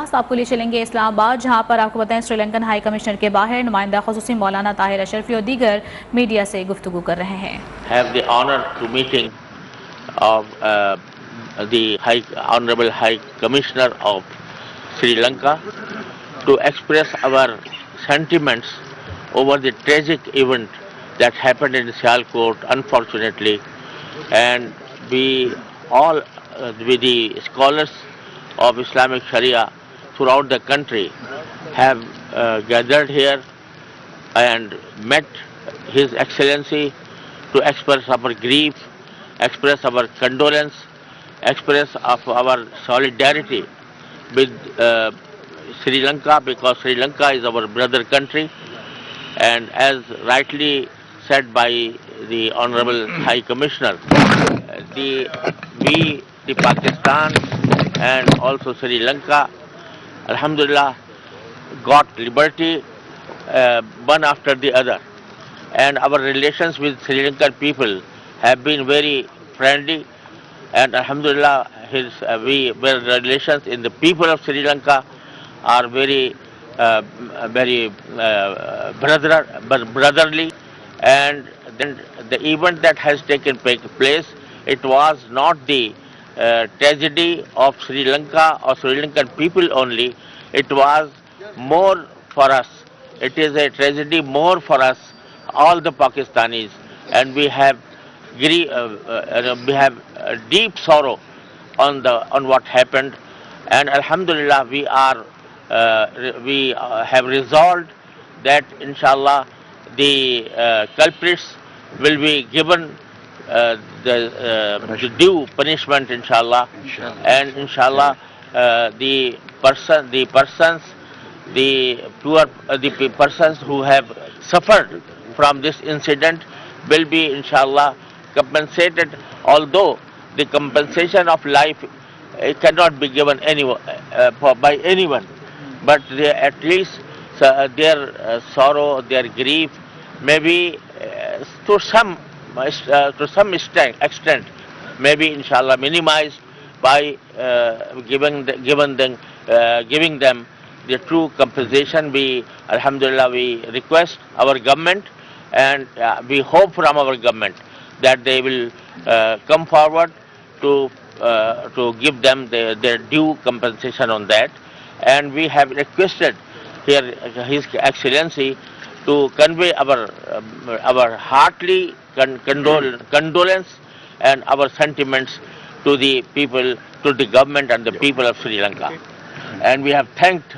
راست آپ کو لے چلیں گے اسلام آباد، جہاں پر آپ کو بتائیں سری لنکن ہائی کمشنر کے باہر نمائندہ خصوصی مولانا طاہر اشرفی اور دیگر میڈیا سے گفتگو کر رہے ہیں. Have the honor to meeting of the Honorable High Commissioner of Sri Lanka to express our sentiments over the tragic event that happened in Sialkot, unfortunately, and we all, with the scholars of Islamic Sharia throughout the country, have gathered here and met His Excellency to express our grief, express our condolence, express of our solidarity with Sri Lanka, because Sri Lanka is our brother country, and as rightly said by the Honorable High Commissioner, the Pakistan and also Sri Lanka, Alhamdulillah, got liberty one after the other, and our relations with Sri Lankan people have been very friendly, and Alhamdulillah, our relations in the people of Sri Lanka are very brotherly, and then the event that has taken place, it was not the tragedy of Sri Lanka or Sri Lankan people only, it was more for us. It is a tragedy more for us, all the Pakistanis, and we have deep sorrow on what happened, and Alhamdulillah we have resolved that inshallah the culprits will be given the due punishment, inshallah, and inshallah the persons who have suffered from this incident will be inshallah compensated, although the compensation of life cannot be given by anyone, but at least their sorrow, their grief may be to some extent maybe inshallah minimized by giving them the true compensation. We alhamdulillah we request our government, and we hope from our government that they will come forward to give them their due compensation on that, and we have requested here His Excellency to convey our heartily condolence and our sentiments to the people, to the government and the people of Sri Lanka. And we have thanked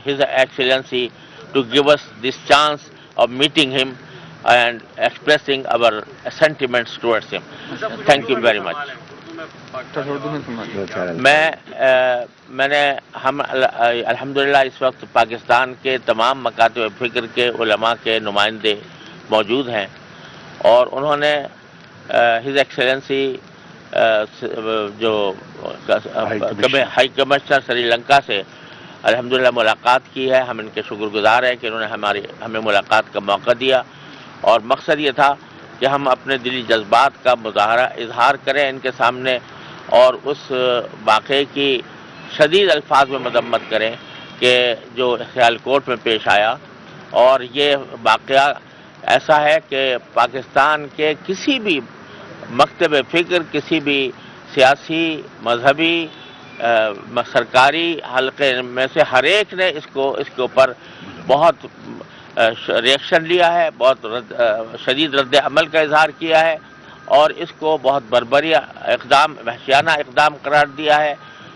His Excellency to give us this chance of meeting him and expressing our sentiments towards him. Thank you very much. میں نے ہم الحمدللہ اس وقت پاکستان کے تمام مکاتب فکر کے علماء کے نمائندے موجود ہیں، اور انہوں نے ہز ایکسیلنسی جو ہائی کمشنر سری لنکا سے الحمدللہ ملاقات کی ہے. ہم ان کے شکر گزار ہیں کہ انہوں نے ہمیں ملاقات کا موقع دیا، اور مقصد یہ تھا کہ ہم اپنے دلی جذبات کا اظہار کریں ان کے سامنے، اور اس واقعے کی شدید الفاظ میں مذمت کریں کہ جو سیالکوٹ میں پیش آیا. اور یہ واقعہ ایسا ہے کہ پاکستان کے کسی بھی مکتب فکر، کسی بھی سیاسی مذہبی سرکاری حلقے میں سے ہر ایک نے اس کے اوپر بہت ریئیکشن لیا ہے، بہت شدید رد عمل کا اظہار کیا ہے، اور اس کو بہت بربریہ اقدام، وحشیانہ اقدام قرار دیا ہے.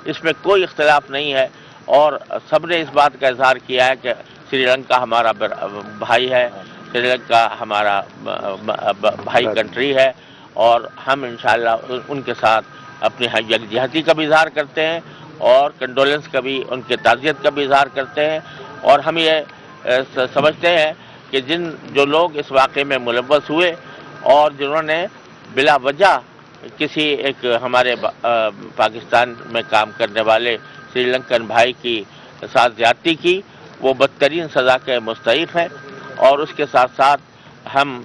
اس میں کوئی اختلاف نہیں ہے، اور سب نے اس بات کا اظہار کیا ہے کہ سری لنکا ہمارا بھائی ہے، سری لنکا ہمارا بھائی کنٹری ہے، اور ہم انشاءاللہ ان کے ساتھ اپنی یکجہتی کا بھی اظہار کرتے ہیں، اور کنڈولنس کا بھی، ان کے تعزیت کا بھی اظہار کرتے ہیں. اور ہم یہ سمجھتے ہیں کہ جو لوگ اس واقعے میں ملوث ہوئے اور جنہوں نے بلا وجہ کسی ایک ہمارے پاکستان میں کام کرنے والے سری لنکن بھائی کی ساتھ زیادتی کی، وہ بدترین سزا کے مستحق ہیں. اور اس کے ساتھ ساتھ ہم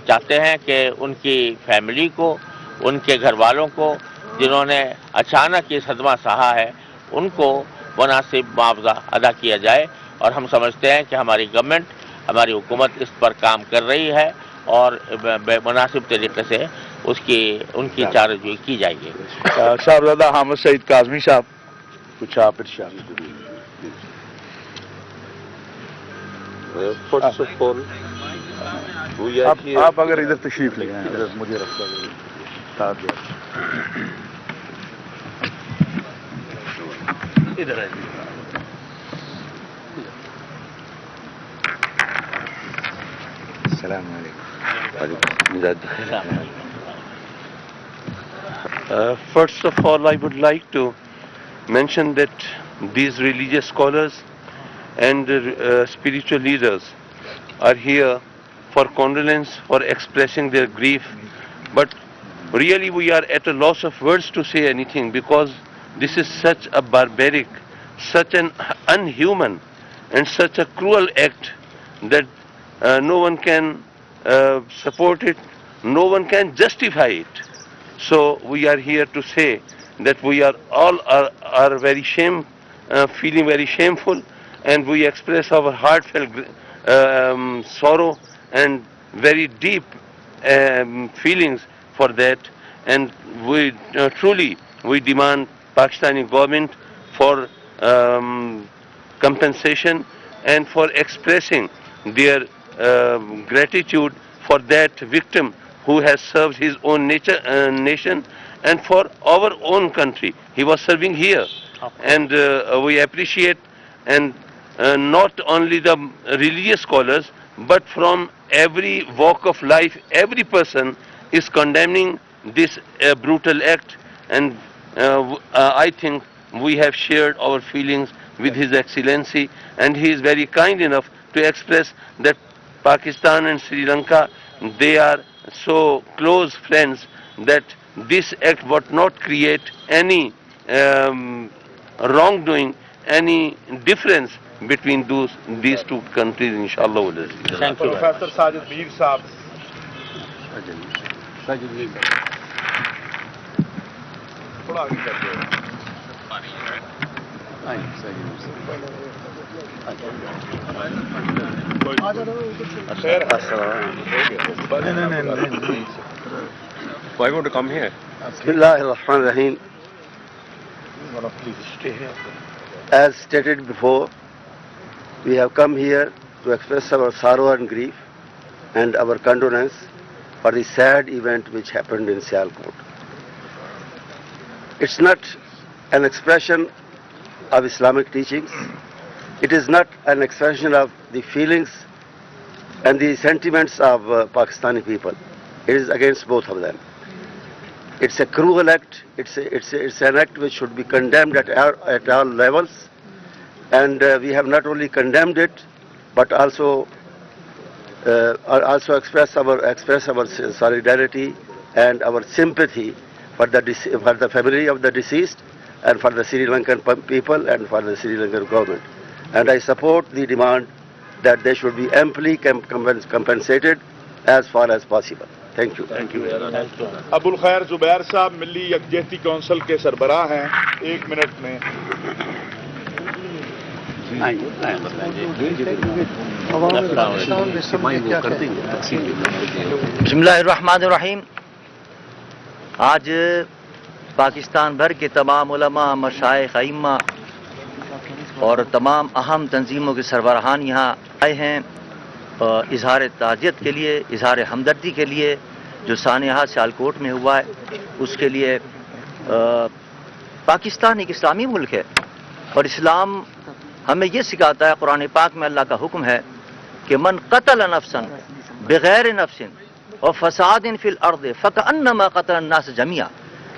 چاہتے ہیں کہ ان کی فیملی کو، ان کے گھر والوں کو جنہوں نے اچانک یہ صدمہ سہا ہے، ان کو مناسب معاوضہ ادا کیا جائے، اور ہم سمجھتے ہیں کہ ہماری گورنمنٹ، ہماری حکومت اس پر کام کر رہی ہے اور مناسب طریقے سے ان کی چارجوئی کی جائے گی۔ صاحبزادہ حامد سعید کاظمی صاحب، کچھ آپ ارشاد۔ First of all, we are here. آپ اگر ادھر تشریف لے آئیں، مجھے رکھتا ادھر آئیے۔ السلام علیکم۔ First of all, I would like to mention that these religious scholars and spiritual leaders are here for condolence, for expressing their grief. But really we are at a loss of words to say anything, because this is such a barbaric, such an unhuman and such a cruel act that no one can support it, no one can justify it. So we are here to say that we are all are very feeling very shameful, and we express our heartfelt sorrow and very deep feelings for that. And we truly demand Pakistani government for compensation and for expressing their gratitude for that victim who has served his own nation and for our own country. He was serving here, and we appreciate, and not only the religious scholars, but from every walk of life, every person is condemning this brutal act, and I think we have shared our feelings with His Excellency, and he is very kind enough to express that Pakistan and Sri Lanka, they are so close friends that this act would not create any wrongdoing, any difference between these two countries, inshallah. Thank you. Professor Sajid Mir صاحب. تھوڑا آگے کر دو. Why want to come here? Bismillah ar-Rahman ar-Rahim. As stated before, we have come here to express our sorrow and grief and our condolence for the sad event which happened in Sialkot. It's not an expression of Islamic teachings. It is not an expression of the feelings and the sentiments of Pakistani people. It is against both of them. It's a cruel act. It's an act which should be condemned at all levels. And we have not only condemned it, but also express our solidarity and our sympathy for the family of the deceased, and for the Sri Lankan people, and for the Sri Lankan government. And I support the demand that they should be amply compensated as far as possible. Thank you. Thank you. ابو الخیر زبیر صاحب ملی یکجہتی council کے سربراہ ہیں. 1 minute میں. بسم اللہ الرحمن الرحیم. آج پاکستان بھر کے تمام علماء، مشائخ، ائمہ اور تمام اہم تنظیموں کے سربراہان یہاں آئے ہیں اظہار تعزیت کے لیے، اظہار ہمدردی کے لیے. جو سانحہ سیالکوٹ میں ہوا ہے اس کے لیے. پاکستان ایک اسلامی ملک ہے، اور اسلام ہمیں یہ سکھاتا ہے، قرآن پاک میں اللہ کا حکم ہے کہ من قتل نفسا بغیر نفس اور فساد فی الارض فکأنما قتل الناس جميعا.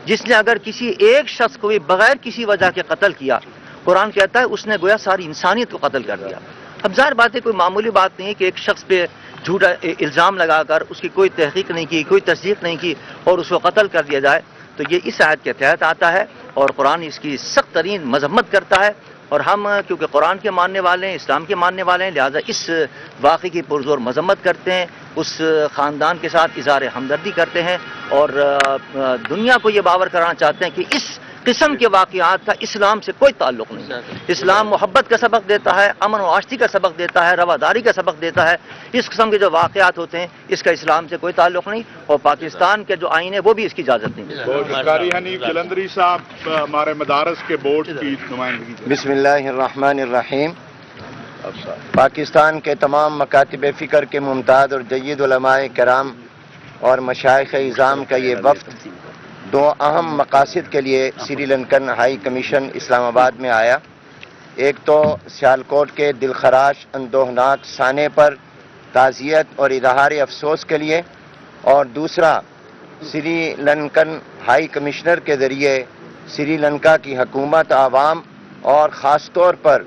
جس نے اگر کسی ایک شخص کو بغیر کسی وجہ کے قتل کیا، قرآن کہتا ہے اس نے گویا ساری انسانیت کو قتل کر دیا. اب ظاہر بات ہے کوئی معمولی بات نہیں ہے کہ ایک شخص پہ جھوٹا الزام لگا کر اس کی کوئی تحقیق نہیں کی، کوئی تصدیق نہیں کی اور اس کو قتل کر دیا جائے. تو یہ اس آیت کے تحت آتا ہے، اور قرآن اس کی سخت ترین مذمت کرتا ہے. اور ہم کیونکہ قرآن کے ماننے والے ہیں، اسلام کے ماننے والے ہیں، لہٰذا اس واقعے کی پرزور مذمت کرتے ہیں، اس خاندان کے ساتھ اظہار ہمدردی کرتے ہیں، اور دنیا کو یہ باور کرانا چاہتے ہیں کہ اس قسم کے واقعات کا اسلام سے کوئی تعلق نہیں ہے. اسلام محبت کا سبق دیتا ہے, امن و آشتی کا سبق دیتا ہے, رواداری کا سبق دیتا ہے. اس قسم کے جو واقعات ہوتے ہیں اس کا اسلام سے کوئی تعلق نہیں, اور پاکستان کے جو آئین ہے وہ بھی اس کی اجازت نہیں دیتا. بہت قاری حنیف جلندری صاحب ہمارے مدارس کے بورڈ کی نمائندگی. بسم اللہ الرحمن الرحیم. پاکستان کے تمام مکاتب فکر کے ممتاز اور جید علماء کرام اور مشائخ اعظام کا یہ وفد دو اہم مقاصد کے لیے سری لنکن ہائی کمیشن اسلام آباد میں آیا. ایک تو سیالکوٹ کے دلخراش اندوہناک سانے پر تعزیت اور اظہار افسوس کے لیے, اور دوسرا سری لنکن ہائی کمشنر کے ذریعے سری لنکا کی حکومت, عوام اور خاص طور پر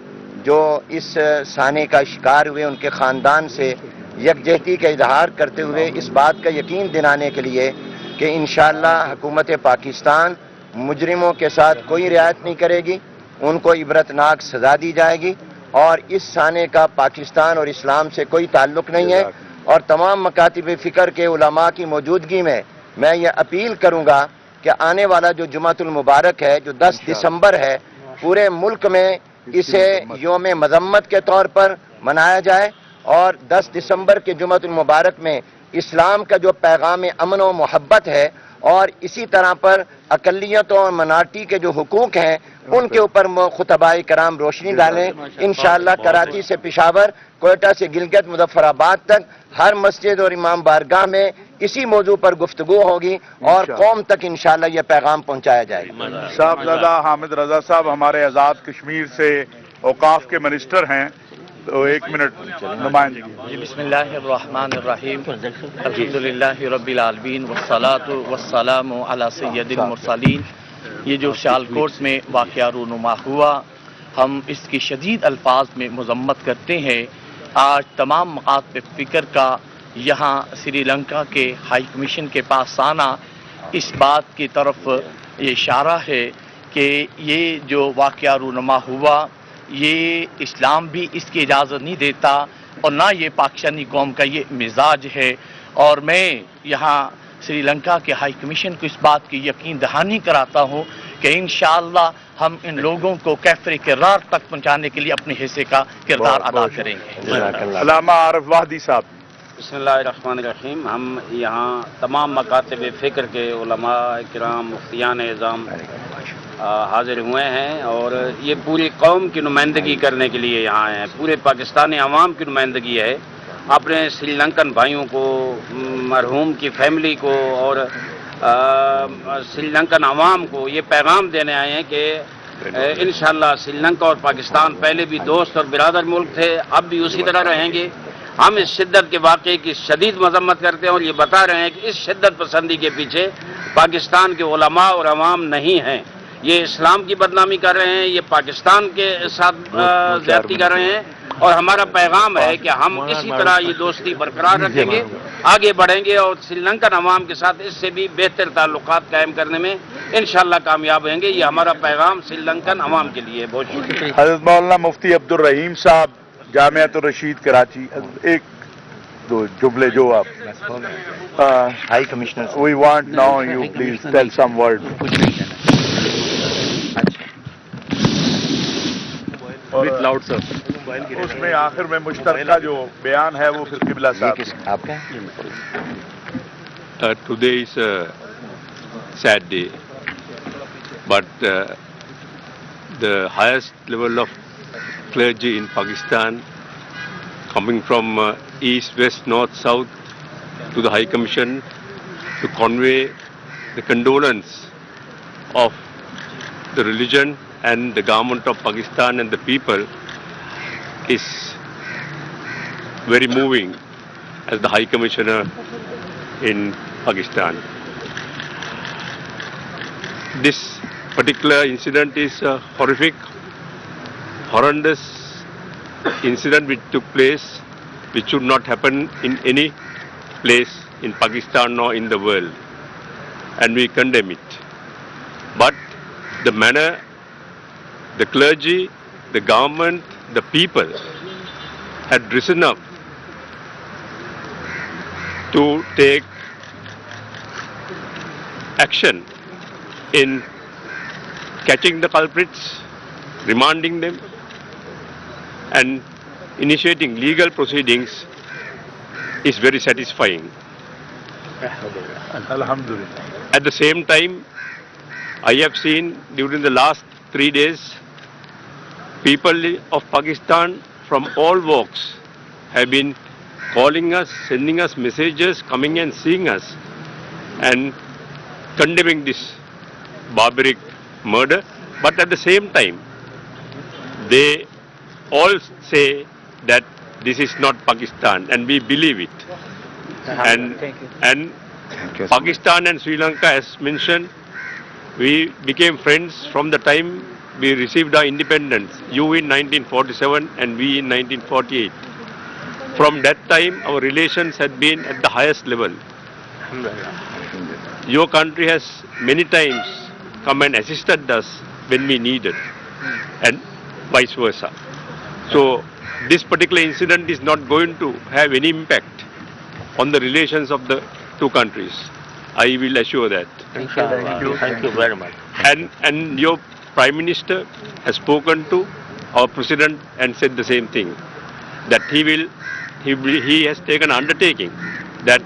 جو اس سانے کا شکار ہوئے ان کے خاندان سے یکجہتی کا اظہار کرتے ہوئے اس بات کا یقین دلانے کے لیے کہ انشاءاللہ حکومت پاکستان مجرموں کے ساتھ کوئی رعایت نہیں کرے گی, ان کو عبرتناک سزا دی جائے گی, اور اس سانے کا پاکستان اور اسلام سے کوئی تعلق نہیں ہے. اور تمام مکاتب فکر کے علماء کی موجودگی میں میں یہ اپیل کروں گا کہ آنے والا جو جمعۃ المبارک ہے جو 10 دسمبر ہے, پورے ملک میں اسے یوم مذمت کے طور پر منایا جائے, اور 10 دسمبر کے جمعۃ المبارک میں اسلام کا جو پیغام امن و محبت ہے اور اسی طرح پر اقلیتوں اور منارٹی کے جو حقوق ہیں ان کے اوپر خطباء کرام روشنی ڈالیں. انشاءاللہ کراچی سے پشاور, کوئٹہ سے گلگت مظفر آباد تک ہر مسجد اور امام بارگاہ میں اسی موضوع پر گفتگو ہوگی اور قوم تک انشاءاللہ یہ پیغام پہنچایا جائے گا. صاحبزادہ حامد رضا صاحب ہمارے آزاد کشمیر سے اوقاف کے منسٹر ہیں, تو 1 منٹ نمائندگی. بسم اللہ الرحمن الرحیم. الحمدللہ رب العالمین والصلاة والسلام علی سید المرسلین. یہ جو سیالکوٹ میں واقعہ رونما ہوا, ہم اس کی شدید الفاظ میں مذمت کرتے ہیں. آج تمام مکاتب فکر کا یہاں سری لنکا کے ہائی کمیشن کے پاس آنا اس بات کی طرف یہ اشارہ ہے کہ یہ جو واقعہ رونما ہوا یہ اسلام بھی اس کی اجازت نہیں دیتا, اور نہ یہ پاکستانی قوم کا یہ مزاج ہے. اور میں یہاں سری لنکا کے ہائی کمیشن کو اس بات کی یقین دہانی کراتا ہوں کہ انشاءاللہ ہم ان لوگوں کو کیفر کرار تک پہنچانے کے لیے اپنے حصے کا کردار ادا کریں گے. علامہ عارف واحدی صاحب. بسم اللہ الرحمن الرحیم. ہم یہاں تمام مکاتب فکر کے علماء کرام مفتیان اعظام حاضر ہوئے ہیں, اور یہ پوری قوم کی نمائندگی کرنے کے لیے یہاں ہیں. پورے پاکستانی عوام کی نمائندگی ہے. اپنے سری لنکن بھائیوں کو, مرحوم کی فیملی کو اور سری لنکن عوام کو یہ پیغام دینے آئے ہیں کہ انشاءاللہ سری لنکا اور پاکستان پہلے بھی دوست اور برادر ملک تھے, اب بھی اسی طرح رہیں گے. ہم اس شدت کے واقعے کی شدید مذمت کرتے ہیں اور یہ بتا رہے ہیں کہ اس شدت پسندی کے پیچھے پاکستان کے علماء اور عوام نہیں ہیں. یہ اسلام کی بدنامی کر رہے ہیں, یہ پاکستان کے ساتھ زیادتی کر رہے ہیں, اور ہمارا پیغام ہے کہ ہم اسی طرح یہ دوستی برقرار رکھیں گے, آگے بڑھیں گے, اور سری لنکن عوام کے ساتھ اس سے بھی بہتر تعلقات قائم کرنے میں انشاءاللہ کامیاب ہوں گے. یہ ہمارا پیغام سری لنکن عوام کے لیے. بہت شکریہ. حضرت مولانا مفتی عبدالرحیم صاحب جامعۃ الرشید کراچی, ایک دو جملے جو آپ. High commissioner we want now you please tell some word. اس میں آخر میں مشترکہ جو بیان ہے وہ پھر قبلہ صاحب آپ کا. Today is a sad day, but the highest level of clergy in Pakistan, coming from east, west, north, south, to the High Commission to convey the condolence of the religion and the government of Pakistan and the people, is very moving as the High Commissioner in Pakistan. This particular incident is a horrific, horrendous incident which took place, which should not happen in any place in Pakistan or in the world, and we condemn it. But the manner, the clergy, the government, the people had risen up to take action in catching the culprits, remanding them, and initiating legal proceedings is very satisfying. Alhamdulillah. At the same time, I have seen during the last 3 days, people of Pakistan from all walks have been calling us, sending us messages, coming and seeing us, and condemning this barbaric murder. But at the same time, they all say that this is not Pakistan, and we believe it. And Pakistan and Sri Lanka, as mentioned, we became friends from the time we received our independence, you in 1947 and we in 1948. From that time, our relations had been at the highest level. Your country has many times come and assisted us when we needed, and vice versa. So this particular incident is not going to have any impact on the relations of the two countries. I will assure that. Thank you very much. And your Prime Minister has spoken to our President and said the same thing, that he has taken an undertaking that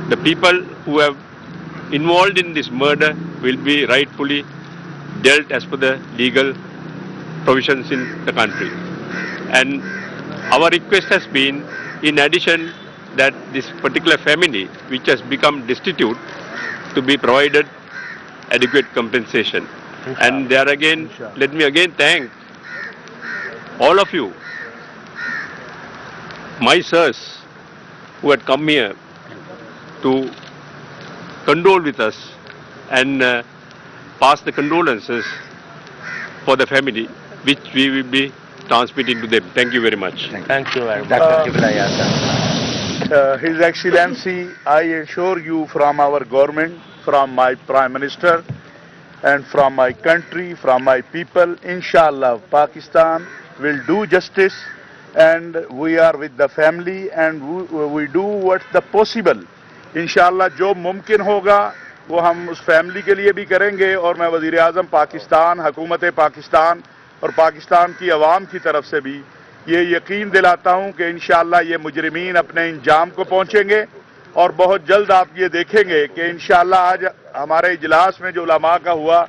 the people who have involved in this murder will be rightfully dealt as per the legal provisions in the country. And our request has been, in addition, that this particular family, which has become destitute, to be provided adequate compensation. And there again, let me again thank all of you, my sirs, who had come here to condole with us and pass the condolences for the family, which we will be transmitting to them. Thank you very much. Thank you very much. His Excellency, I assure you from our government, from my Prime Minister, and from my country, from my people, inshallah, Pakistan will do justice, and we are with the family, and we do what's the possible. Inshallah, جو ممکن ہوگا وہ ہم اس family کے لیے بھی کریں گے، اور میں وزیر اعظم پاکستان، حکومت پاکستان اور پاکستان کی عوام کی طرف سے بھی یہ یقین دلاتا ہوں کہ انشاءاللہ یہ مجرمین اپنے انجام کو پہنچیں گے، اور بہت جلد آپ یہ دیکھیں گے کہ انشاءاللہ آج ہمارے اجلاس میں جو علماء کا ہوا،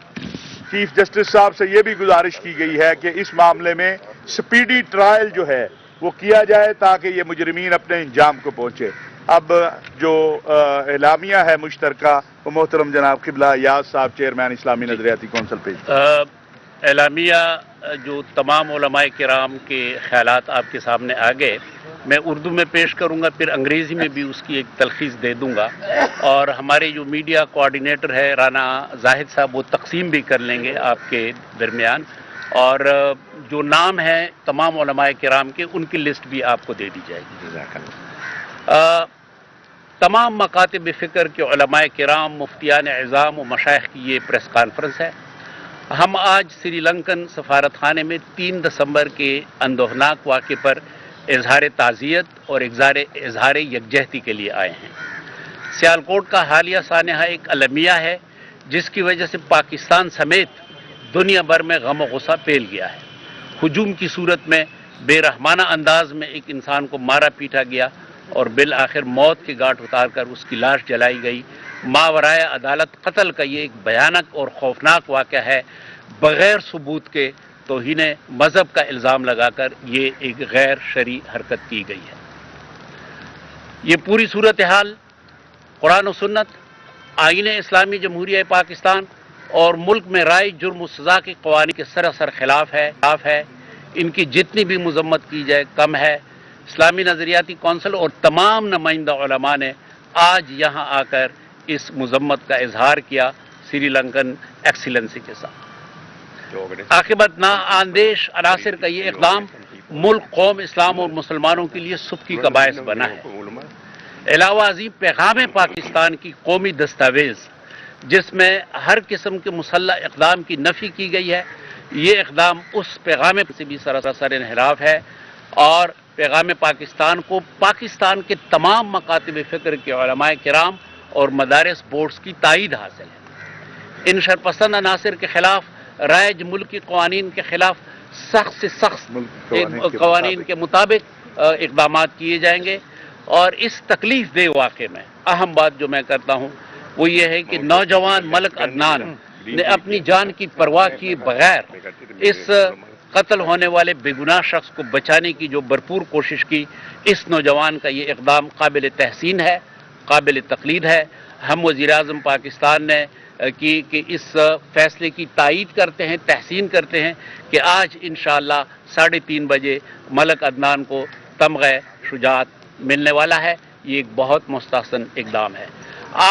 چیف جسٹس صاحب سے یہ بھی گزارش کی گئی ہے کہ اس معاملے میں سپیڈی ٹرائل جو ہے وہ کیا جائے تاکہ یہ مجرمین اپنے انجام کو پہنچے. اب جو اعلامیہ ہے مشترکہ وہ محترم جناب قبلہ ایاز صاحب چیئرمین اسلامی نظریاتی کونسل پیش. اعلامیہ جو تمام علماء کرام کے خیالات آپ کے سامنے آ گئے، میں اردو میں پیش کروں گا، پھر انگریزی میں بھی اس کی ایک تلخیص دے دوں گا، اور ہمارے جو میڈیا کوآرڈینیٹر ہے رانا زاہد صاحب وہ تقسیم بھی کر لیں گے آپ کے درمیان، اور جو نام ہیں تمام علماء کرام کے ان کی لسٹ بھی آپ کو دے دی جائے گی. تمام مکاتب فکر کے علماء کرام، مفتیان اعظام و مشائخ کی یہ پریس کانفرنس ہے. ہم آج سری لنکن سفارت خانے میں 3 دسمبر کے اندوہناک واقعے پر اظہار تعزیت اور اظہار یکجہتی کے لیے آئے ہیں. سیالکوٹ کا حالیہ سانحہ ایک المیہ ہے جس کی وجہ سے پاکستان سمیت دنیا بھر میں غم و غصہ پھیل گیا ہے. ہجوم کی صورت میں بے رحمانہ انداز میں ایک انسان کو مارا پیٹا گیا اور بالآخر موت کے گھاٹ اتار کر اس کی لاش جلائی گئی. ماورائے عدالت قتل کا یہ ایک بھیانک اور خوفناک واقعہ ہے. بغیر ثبوت کے توہین مذہب کا الزام لگا کر یہ ایک غیر شرعی حرکت کی گئی ہے. یہ پوری صورتحال قرآن و سنت، آئین اسلامی جمہوریہ پاکستان اور ملک میں رائج جرم و سزا کے قوانین کے سراسر خلاف ہے. ان کی جتنی بھی مذمت کی جائے کم ہے. اسلامی نظریاتی کونسل اور تمام نمائندہ علماء نے آج یہاں آ کر اس مذمت کا اظہار کیا سری لنکن ایکسیلنسی کے ساتھ. عاقبت نااندیش عناصر کا یہ اقدام ملک، قوم، اسلام اور مسلمانوں کے لیے سبکی کا باعث بنا ہے. علاوہ ازیں پیغام پاکستان کی قومی دستاویز جس میں ہر قسم کے مسلح اقدام کی نفی کی گئی ہے، یہ اقدام اس پیغام سے بھی سراسر انحراف ہے، اور پیغام پاکستان کو پاکستان کے تمام مکاتب فکر کے علماء کرام اور مدارس بورڈز کی تائید حاصل ہے. ان شرپسند عناصر کے خلاف رائج ملک کے قوانین کے خلاف سخت سے سخت قوانین کے مطابق اقدامات کیے جائیں گے. اور اس تکلیف دہ واقعے میں اہم بات جو میں کرتا ہوں وہ یہ ہے کہ نوجوان ملک عدنان نے اپنی جان کی پرواہ کیے بغیر اس قتل ہونے والے بے گناہ شخص کو بچانے کی جو بھرپور کوشش کی، اس نوجوان کا یہ اقدام قابل تحسین ہے، قابل تقلید ہے. ہم وزیر اعظم پاکستان نے کہ اس فیصلے کی تائید کرتے ہیں، تحسین کرتے ہیں کہ آج انشاءاللہ 3:30 بجے ملک عدنان کو تمغہ شجاعت ملنے والا ہے. یہ ایک بہت مستحسن اقدام ہے.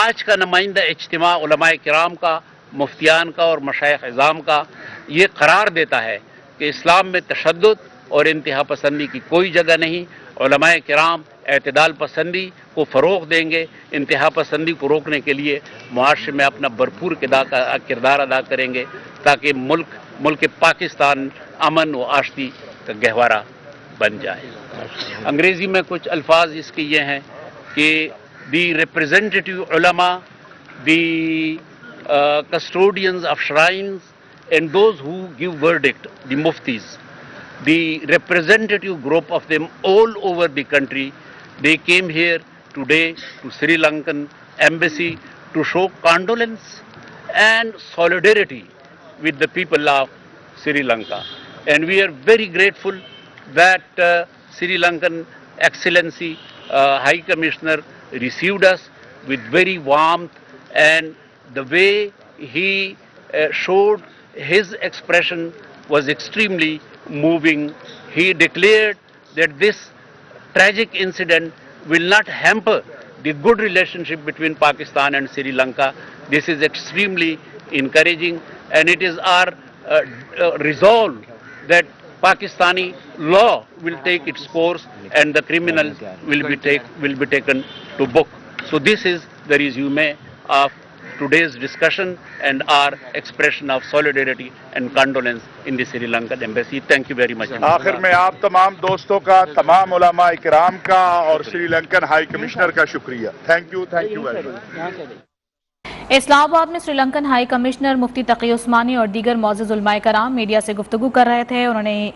آج کا نمائندہ اجتماع علماء کرام کا، مفتیان کا اور مشائخ عظام کا یہ قرار دیتا ہے کہ اسلام میں تشدد اور انتہا پسندی کی کوئی جگہ نہیں. علماء کرام اعتدال پسندی کو فروغ دیں گے، انتہا پسندی کو روکنے کے لیے معاشرے میں اپنا بھرپور کردار ادا کریں گے تاکہ ملک پاکستان امن و آشتی کا گہوارہ بن جائے. انگریزی میں کچھ الفاظ اس کے یہ ہیں کہ دی ریپریزنٹیٹیو علماء، دی custodians of shrines and those who give verdict, the muftis, the representative group of them all over the country, they came here today to Sri Lankan embassy to show condolence and solidarity with the people of Sri Lanka. And we are very grateful that Sri Lankan Excellency High Commissioner received us with very warmth, and the way he showed his expression was extremely moving. He declared that this tragic incident will not hamper the good relationship between Pakistan and Sri Lanka. This is extremely encouraging, and it is our resolve that Pakistani law will take its course and the criminals will be taken to book. So this is the resume of today's discussion and our expression of solidarity and condolence in the Sri Lankan embassy. Thank you very much. آخر میں آپ تمام دوستوں کا، تمام علماء کرام کا اور سری لنکن ہائی کمشنر کا شکریہ. Thank you very much. Islamabad میں سری لنکن ہائی کمشنر مفتی تقی عثمانی اور دیگر معزز علماء کرام میڈیا سے گفتگو کر رہے تھے. انہوں نے